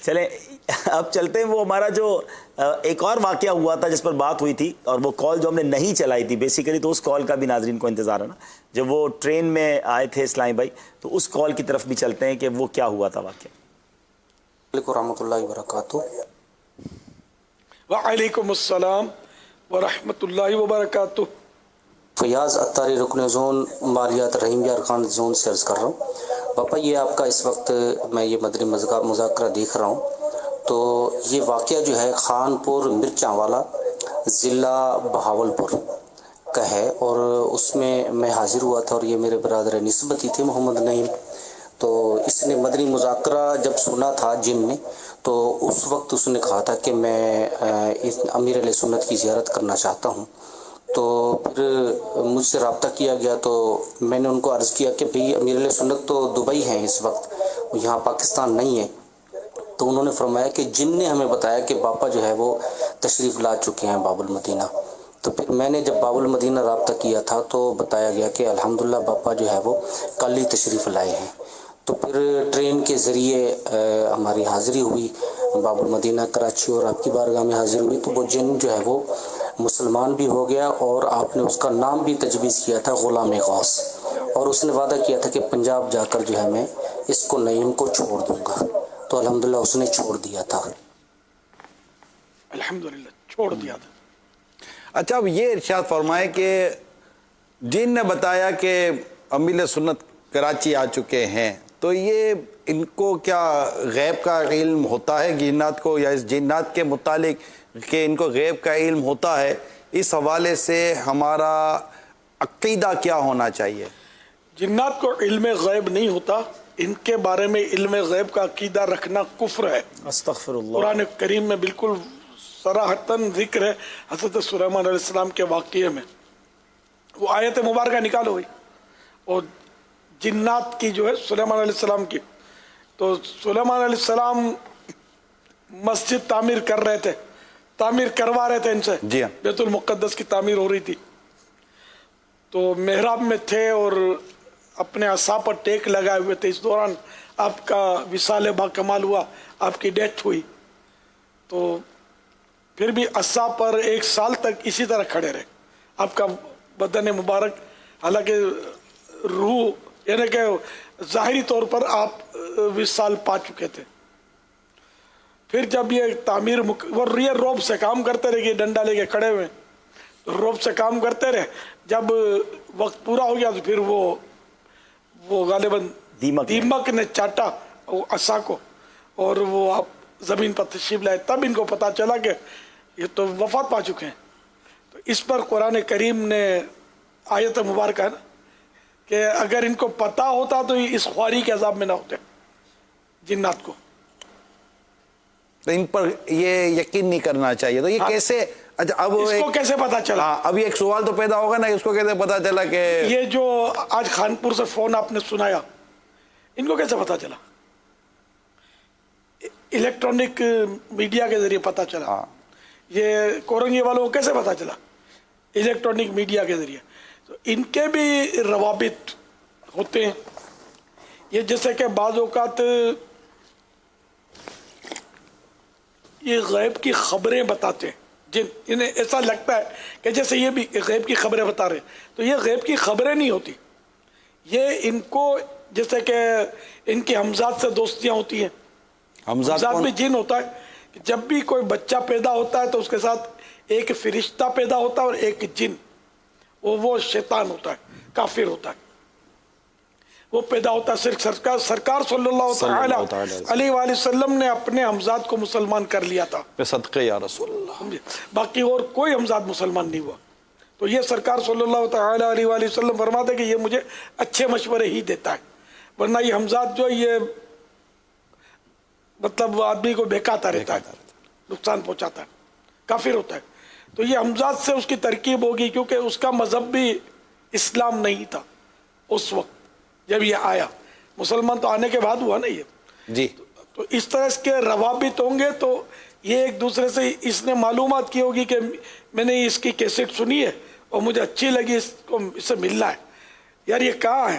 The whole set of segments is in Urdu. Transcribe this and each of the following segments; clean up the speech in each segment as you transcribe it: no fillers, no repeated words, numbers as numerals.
چلیں اب چلتے ہیں، وہ ہمارا جو ایک اور واقعہ ہوا تھا جس پر بات ہوئی تھی، اور وہ کال جو ہم نے نہیں چلائی تھی بیسیکلی، تو اس کال کا بھی ناظرین کو انتظار ہے نا، جب وہ ٹرین میں آئے تھے اسلامی بھائی، تو اس کال کی طرف بھی چلتے ہیں کہ وہ کیا ہوا تھا واقعہ۔ علیکم ورحمۃ اللہ وبرکاتہ۔ وعلیکم السلام ورحمۃ اللہ وبرکاتہ۔ فیاض اتاری رکن زون مالیات رحیم یار خان زون سے عرض کر رہا ہوں۔ پاپا یہ آپ کا اس وقت میں یہ مدنی مذاکرہ دیکھ رہا ہوں، تو یہ واقعہ جو ہے خان پور مرچاں والا ضلع بہاولپور کا ہے، اور اس میں حاضر ہوا تھا، اور یہ میرے برادر نسبت ہی تھے محمد نعیم۔ تو اس نے مدنی مذاکرہ جب سنا تھا جن نے، تو اس وقت اس نے کہا تھا کہ میں امیر علیہ سنت کی زیارت کرنا چاہتا ہوں۔ تو پھر مجھ سے رابطہ کیا گیا، تو میں نے ان کو عرض کیا کہ بھئی امیر علیہ سنت تو دبئی ہیں اس وقت، یہاں پاکستان نہیں ہے۔ تو انہوں نے فرمایا کہ جن نے ہمیں بتایا کہ باپا جو ہے وہ تشریف لا چکے ہیں باب المدینہ۔ تو پھر میں نے جب باب المدینہ رابطہ کیا تھا تو بتایا گیا کہ الحمدللہ باپا جو ہے وہ کل ہی تشریف لائے ہیں۔ تو پھر ٹرین کے ذریعے ہماری حاضری ہوئی باب المدینہ کراچی، اور آپ کی بارگاہ میں حاضر ہوئی، تو وہ جن جو ہے وہ مسلمان بھی ہو گیا، اور آپ نے اس کا نام بھی تجویز کیا تھا غلام غوث، اور اس نے وعدہ کیا تھا کہ پنجاب جا کر جو ہے میں اس کو نعیم کو چھوڑ دوں گا۔ تو الحمدللہ اس نے چھوڑ دیا تھا۔ الحمدللہ چھوڑ دیا تھا۔ اچھا، اب یہ ارشاد فرمائے کہ جن نے بتایا کہ امیر سنت کراچی آ چکے ہیں، تو یہ ان کو کیا غیب کا علم ہوتا ہے جنات کو، یا اس جنات کے متعلق کہ ان کو غیب کا علم ہوتا ہے؟ اس حوالے سے ہمارا عقیدہ کیا ہونا چاہیے؟ جنات کو علم غیب نہیں ہوتا، ان کے بارے میں علم غیب کا عقیدہ رکھنا کفر ہے۔ استغفر اللہ۔ قرآن کریم میں بالکل صراحتاً ذکر ہے حضرت سلیمان علیہ السلام کے واقعے میں۔ وہ آیت مبارکہ نکالو ہوئی، اور جنات کی جو ہے سلیمان علیہ السلام کی، تو سلیمان علیہ السلام مسجد تعمیر کر رہے تھے، تعمیر کروا رہے تھے ان سے، جی ہاں، بیت المقدس کی تعمیر ہو رہی تھی، تو محراب میں تھے اور اپنے عصا پر ٹیک لگائے ہوئے تھے۔ اس دوران آپ کا وصال با کمال ہوا، آپ کی ڈیتھ ہوئی، تو پھر بھی عصا پر 1 سال تک اسی طرح کھڑے رہے۔ آپ کا بدن مبارک، حالانکہ روح یعنی کہ ظاہری طور پر آپ وصال پا چکے تھے۔ پھر جب یہ تعمیر یہ روب سے کام کرتے رہے، کہ ڈنڈا لے کے کھڑے ہوئے، روب سے کام کرتے رہے، جب وقت پورا ہو گیا تو پھر وہ غالباً دیمک نے چاٹا وہ عصا کو، اور وہ آپ زمین پر تشریف لائے۔ تب ان کو پتا چلا کہ یہ تو وفات پا چکے ہیں۔ تو اس پر قرآن کریم نے آیت مبارکہ ہے نا کہ اگر ان کو پتا ہوتا تو اس خواری کے عذاب میں نہ ہوتے جنات کو۔ تو ان پر یہ یقین نہیں کرنا چاہیے۔ تو یہ کیسے، اچھا اب اس کو کیسے پتا چلا؟ اب ایک سوال تو پیدا ہوگا نا، اس کو کیسے پتا چلا کہ یہ جو آج خانپور سے فون آپ نے سنایا، ان کو کیسے پتا چلا؟ الیکٹرانک میڈیا کے ذریعے پتا چلا۔ یہ کورنگی والوں کو کیسے پتا چلا؟ الیکٹرانک میڈیا کے ذریعے۔ تو ان کے بھی روابط ہوتے ہیں۔ یہ جیسے کہ بعض اوقات یہ غیب کی خبریں بتاتے ہیں، انہیں ایسا لگتا ہے کہ جیسے یہ بھی غیب کی خبریں بتا رہے ہیں، تو یہ غیب کی خبریں نہیں ہوتی۔ یہ ان کو جیسے کہ ان کی ہمزاد سے دوستیاں ہوتی ہیں۔ ہمزاد میں جن ہوتا ہے کہ جب بھی کوئی بچہ پیدا ہوتا ہے تو اس کے ساتھ ایک فرشتہ پیدا ہوتا ہے اور ایک جن، وہ شیطان ہوتا ہے، کافر ہوتا ہے، وہ پیدا ہوتا ہے۔ صرف سرکار صلی اللہ تعالی علیہ وآلہ وسلم نے اپنے ہمزاد کو مسلمان کر لیا تھا، صدقے یا رسول اللہ، باقی اور کوئی ہمزاد مسلمان نہیں ہوا۔ تو یہ سرکار صلی اللہ تعالی علیہ وآلہ وسلم فرماتے ہیں کہ یہ مجھے اچھے مشورے ہی دیتا ہے، ورنہ یہ ہمزاد جو یہ مطلب آدمی کو بہکاتا رہتا ہے، نقصان پہنچاتا ہے، کافر ہوتا ہے۔ تو یہ ہمزاد سے اس کی ترکیب ہوگی، کیونکہ اس کا مذہب بھی اسلام نہیں تھا اس وقت جب یہ آیا، مسلمان تو آنے کے بعد ہوا نا یہ جی۔ تو اس طرح اس کے روابط ہوں گے، تو یہ ایک دوسرے سے اس نے معلومات کی ہوگی کہ میں نے اس کی کیسٹ سنی ہے اور مجھے اچھی لگی، اس سے ملنا ہے، یار یہ کہاں ہے،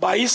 22